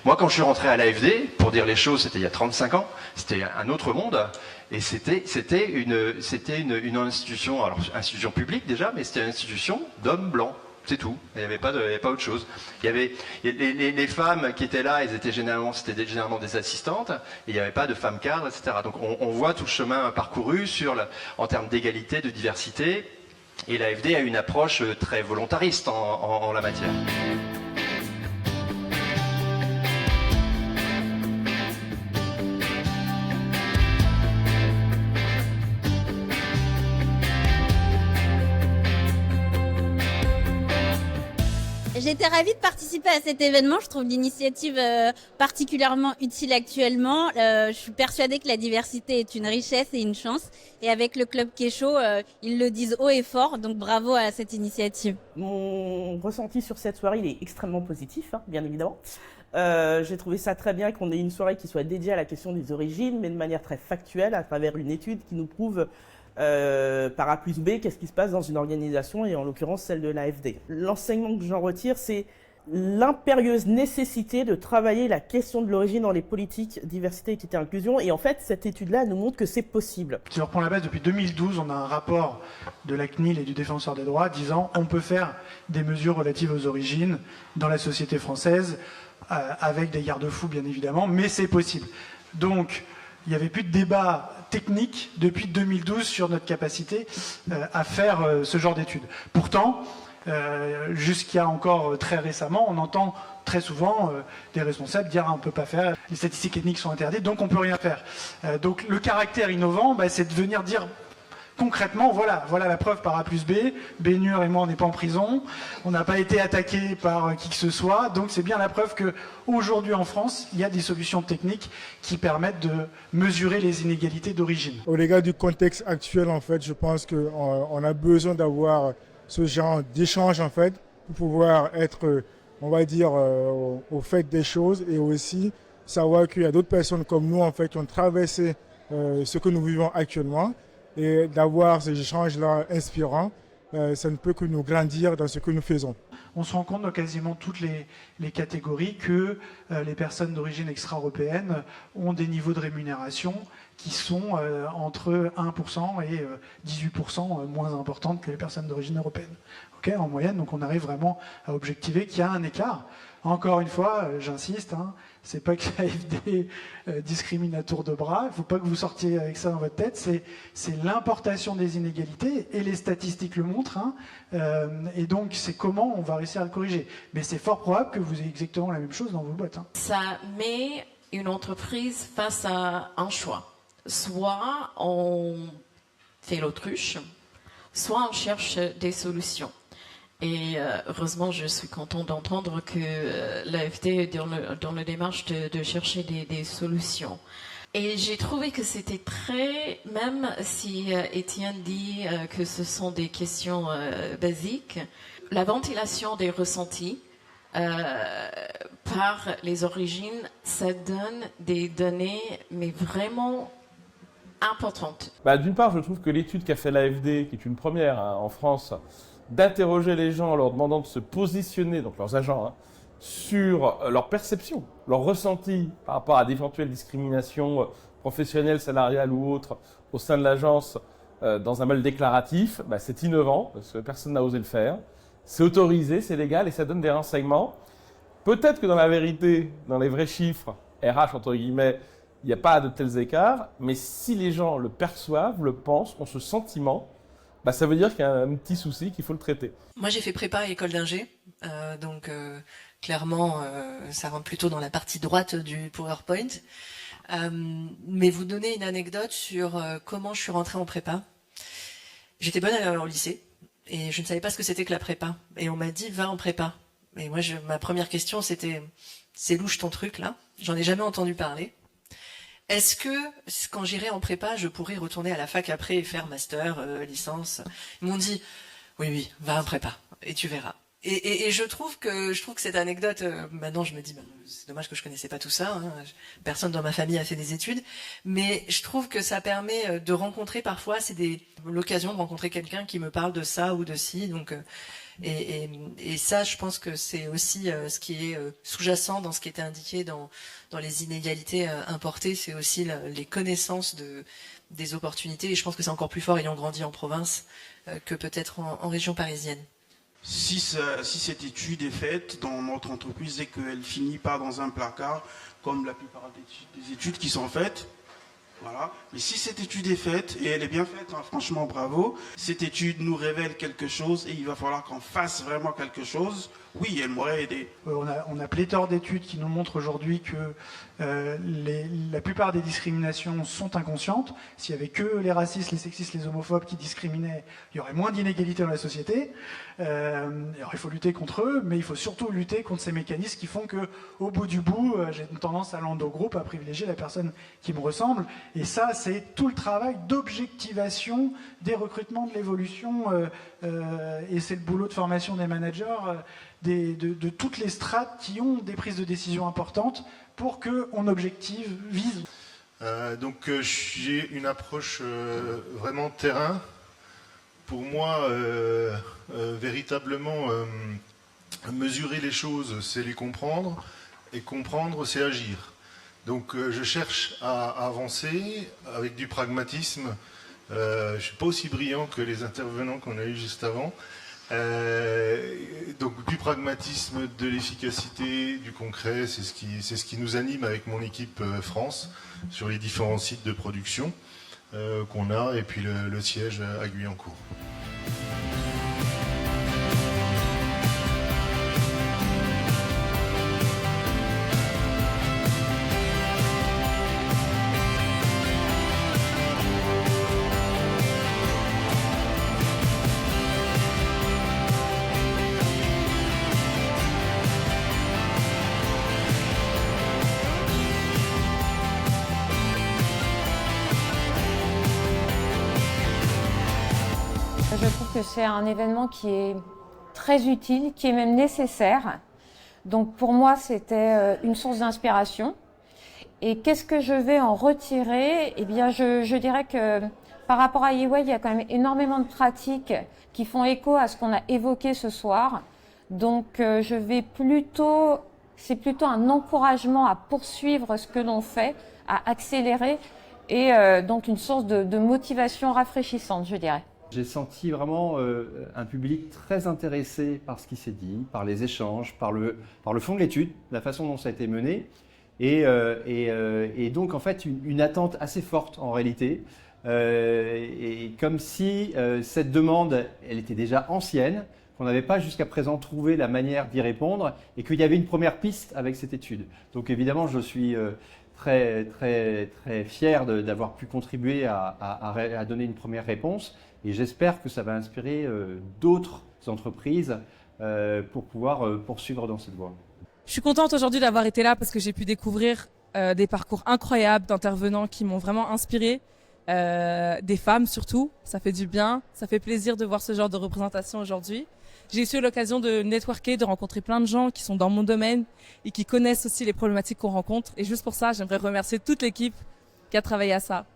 Moi, quand je suis rentré à l'AFD, pour dire les choses, c'était il y a 35 ans, c'était un autre monde, et c'était une institution, alors institution publique déjà, mais c'était une institution d'hommes blancs. C'est tout. Il n'y avait pas autre chose. Il y avait les femmes qui étaient là, c'était généralement des assistantes. Et il n'y avait pas de femmes cadres, etc. Donc on voit tout le chemin parcouru en termes d'égalité, de diversité. Et l'AFD a une approche très volontariste en la matière. J'étais ravie de participer à cet événement. Je trouve l'initiative particulièrement utile actuellement. Je suis persuadée que la diversité est une richesse et une chance. Et avec le Club Kécho, ils le disent haut et fort. Donc bravo à cette initiative. Mon ressenti sur cette soirée, il est extrêmement positif, bien évidemment. J'ai trouvé ça très bien qu'on ait une soirée qui soit dédiée à la question des origines, mais de manière très factuelle, à travers une étude qui nous prouve par A plus B, qu'est-ce qui se passe dans une organisation, et en l'occurrence celle de l'AFD. L'enseignement que j'en retire, c'est l'impérieuse nécessité de travailler la question de l'origine dans les politiques diversité, équité, inclusion, et en fait, cette étude-là nous montre que c'est possible. Si on reprend la base, depuis 2012, on a un rapport de la CNIL et du Défenseur des droits disant on peut faire des mesures relatives aux origines dans la société française, avec des garde-fous bien évidemment, mais c'est possible. Donc, il n'y avait plus de débat technique depuis 2012 sur notre capacité à faire ce genre d'études. Pourtant, jusqu'à encore très récemment, on entend très souvent des responsables dire on ne peut pas faire, les statistiques ethniques sont interdites, donc on ne peut rien faire. Donc le caractère innovant, c'est de venir dire concrètement, voilà la preuve par A plus B, Bénur et moi on n'est pas en prison, on n'a pas été attaqué par qui que ce soit, donc c'est bien la preuve qu'aujourd'hui en France, il y a des solutions techniques qui permettent de mesurer les inégalités d'origine. Au regard du contexte actuel, en fait, je pense qu'on a besoin d'avoir ce genre d'échange, en fait, pour pouvoir être, on va dire, au fait des choses, et aussi savoir qu'il y a d'autres personnes comme nous, en fait, qui ont traversé ce que nous vivons actuellement. Et d'avoir ces échanges-là inspirants, ça ne peut que nous grandir dans ce que nous faisons. On se rend compte dans quasiment toutes les catégories que les personnes d'origine extra-européenne ont des niveaux de rémunération qui sont entre 1% et 18% moins importantes que les personnes d'origine européenne. Okay, en moyenne, donc on arrive vraiment à objectiver qu'il y a un écart. Encore une fois, j'insiste, c'est pas que l'AFD discrimine à tour de bras, il ne faut pas que vous sortiez avec ça dans votre tête, c'est l'implantation des inégalités, et les statistiques le montrent, et donc c'est comment on va réussir à le corriger. Mais c'est fort probable que vous ayez exactement la même chose dans vos boîtes. Ça met une entreprise face à un choix. Soit on fait l'autruche, soit on cherche des solutions. Et heureusement, je suis contente d'entendre que l'AFD est dans la démarche de chercher des solutions. Et j'ai trouvé que c'était très, même si Étienne dit que ce sont des questions basiques, la ventilation des ressentis par les origines, ça donne des données, mais vraiment importantes. D'une part, je trouve que l'étude qu'a fait l'AFD, qui est une première en France, d'interroger les gens en leur demandant de se positionner, donc leurs agents, sur leur perception, leur ressenti par rapport à d'éventuelles discriminations professionnelles, salariales ou autres au sein de l'agence dans un mode déclaratif, c'est innovant, parce que personne n'a osé le faire. C'est autorisé, c'est légal et ça donne des renseignements. Peut-être que dans la vérité, dans les vrais chiffres, RH entre guillemets, il n'y a pas de tels écarts, mais si les gens le perçoivent, le pensent, ont ce sentiment, ça veut dire qu'il y a un petit souci qu'il faut le traiter. Moi, j'ai fait prépa à école d'ingé, donc clairement, ça rentre plutôt dans la partie droite du PowerPoint. Mais vous donner une anecdote sur comment je suis rentrée en prépa. J'étais bonne au lycée et je ne savais pas ce que c'était que la prépa. Et on m'a dit, va en prépa. Et moi, ma première question, c'était, c'est louche ton truc là, j'en ai jamais entendu parler. Est-ce que, quand j'irai en prépa, je pourrai retourner à la fac après et faire master, licence? Ils m'ont dit, oui, va en prépa, et tu verras. Et je trouve que cette anecdote, maintenant je me dis, c'est dommage que je connaissais pas tout ça, personne dans ma famille a fait des études, mais je trouve que ça permet de rencontrer parfois, l'occasion de rencontrer quelqu'un qui me parle de ça ou de ci, donc Et ça, je pense que c'est aussi ce qui est sous-jacent dans ce qui était indiqué dans les inégalités importées, c'est aussi les connaissances des opportunités. Et je pense que c'est encore plus fort ayant grandi en province que peut-être en région parisienne. Si cette étude est faite dans notre entreprise et qu'elle finit pas dans un placard, comme la plupart des études qui sont faites, voilà. Mais si cette étude est faite, et elle est bien faite, hein, franchement bravo, cette étude nous révèle quelque chose et il va falloir qu'on fasse vraiment quelque chose, oui, elle m'aurait aidé. On a pléthore d'études qui nous montrent aujourd'hui que la plupart des discriminations sont inconscientes. S'il n'y avait que les racistes, les sexistes, les homophobes qui discriminaient, il y aurait moins d'inégalités dans la société. Alors il faut lutter contre eux, mais il faut surtout lutter contre ces mécanismes qui font que, au bout du bout, j'ai une tendance à l'endogroupe, à privilégier la personne qui me ressemble. Et ça, c'est tout le travail d'objectivation des recrutements, de l'évolution, et c'est le boulot de formation des managers, de toutes les strates qui ont des prises de décision importantes pour qu'on vise. Donc j'ai une approche vraiment terrain. Pour moi, véritablement, mesurer les choses, c'est les comprendre, et comprendre, c'est agir. Donc je cherche à avancer avec du pragmatisme. Je ne suis pas aussi brillant que les intervenants qu'on a eu juste avant. Donc du pragmatisme, de l'efficacité, du concret, c'est ce qui nous anime avec mon équipe France sur les différents sites de production qu'on a, et puis le siège à Guyancourt. Je trouve que c'est un événement qui est très utile, qui est même nécessaire. Donc pour moi, c'était une source d'inspiration. Et qu'est-ce que je vais en retirer? Eh bien, je dirais que par rapport à EY, il y a quand même énormément de pratiques qui font écho à ce qu'on a évoqué ce soir. Donc c'est plutôt un encouragement à poursuivre ce que l'on fait, à accélérer, et donc une source de motivation rafraîchissante, je dirais. J'ai senti vraiment un public très intéressé par ce qui s'est dit, par les échanges, par le fond de l'étude, la façon dont ça a été mené, et donc en fait une attente assez forte en réalité, et comme si cette demande, elle était déjà ancienne, qu'on n'avait pas jusqu'à présent trouvé la manière d'y répondre, et qu'il y avait une première piste avec cette étude. Donc évidemment, je suis très, très, très fier d'avoir pu contribuer à donner une première réponse. Et j'espère que ça va inspirer d'autres entreprises pour pouvoir poursuivre dans cette voie. Je suis contente aujourd'hui d'avoir été là parce que j'ai pu découvrir des parcours incroyables d'intervenants qui m'ont vraiment inspirée, des femmes surtout. Ça fait du bien, ça fait plaisir de voir ce genre de représentation aujourd'hui. J'ai eu l'occasion de networker, de rencontrer plein de gens qui sont dans mon domaine et qui connaissent aussi les problématiques qu'on rencontre. Et juste pour ça, j'aimerais remercier toute l'équipe qui a travaillé à ça.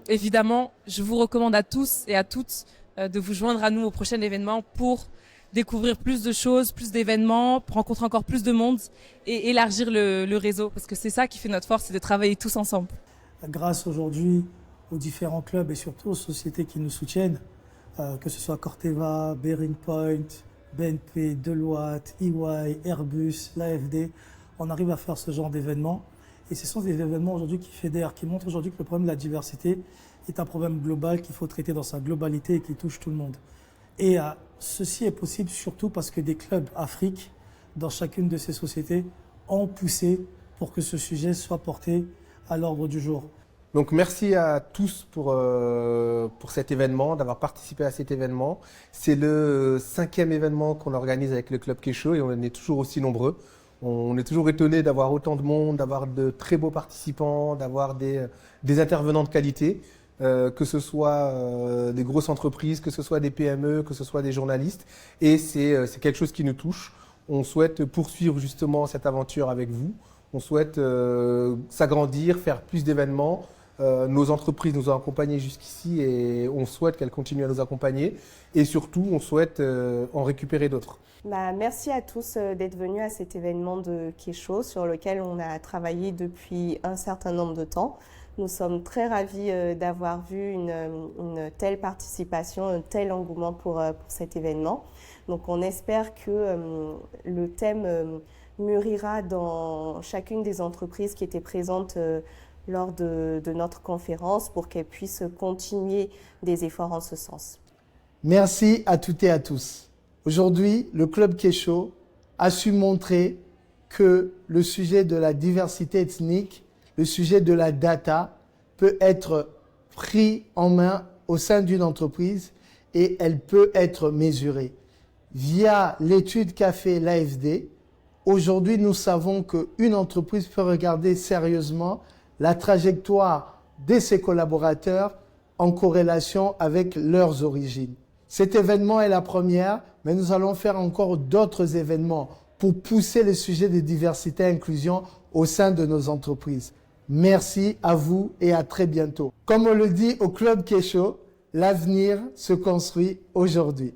Évidemment, je vous recommande à tous et à toutes de vous joindre à nous au prochain événement pour découvrir plus de choses, plus d'événements, rencontrer encore plus de monde et élargir le réseau, parce que c'est ça qui fait notre force, c'est de travailler tous ensemble. Grâce aujourd'hui aux différents clubs et surtout aux sociétés qui nous soutiennent, que ce soit Corteva, Bearing Point, BNP, Deloitte, EY, Airbus, l'AFD, on arrive à faire ce genre d'événements. Et ce sont des événements aujourd'hui qui fédèrent, qui montrent aujourd'hui que le problème de la diversité est un problème global qu'il faut traiter dans sa globalité et qui touche tout le monde. Et ceci est possible surtout parce que des clubs Afrique, dans chacune de ces sociétés, ont poussé pour que ce sujet soit porté à l'ordre du jour. Donc merci à tous pour cet événement, d'avoir participé à cet événement. C'est le 5e événement qu'on organise avec le Club Kesho et on est toujours aussi nombreux. On est toujours étonné d'avoir autant de monde, d'avoir de très beaux participants, d'avoir des intervenants de qualité, que ce soit des grosses entreprises, que ce soit des PME, que ce soit des journalistes. Et c'est quelque chose qui nous touche. On souhaite poursuivre justement cette aventure avec vous. On souhaite s'agrandir, faire plus d'événements, Nos entreprises nous ont accompagnés jusqu'ici et on souhaite qu'elles continuent à nous accompagner. Et surtout, on souhaite en récupérer d'autres. Merci à tous d'être venus à cet événement de Kesho sur lequel on a travaillé depuis un certain nombre de temps. Nous sommes très ravis d'avoir vu une telle participation, un tel engouement pour cet événement. Donc on espère que le thème mûrira dans chacune des entreprises qui étaient présentes lors de notre conférence pour qu'elles puissent continuer des efforts en ce sens. Merci à toutes et à tous. Aujourd'hui, le Club Kesho a su montrer que le sujet de la diversité ethnique, le sujet de la data peut être pris en main au sein d'une entreprise et elle peut être mesurée. Via l'étude qu'a fait l'AFD, aujourd'hui nous savons qu'une entreprise peut regarder sérieusement la trajectoire de ses collaborateurs en corrélation avec leurs origines. Cet événement est la première, mais nous allons faire encore d'autres événements pour pousser le sujet de diversité et inclusion au sein de nos entreprises. Merci à vous et à très bientôt. Comme on le dit au Club Kesho, l'avenir se construit aujourd'hui.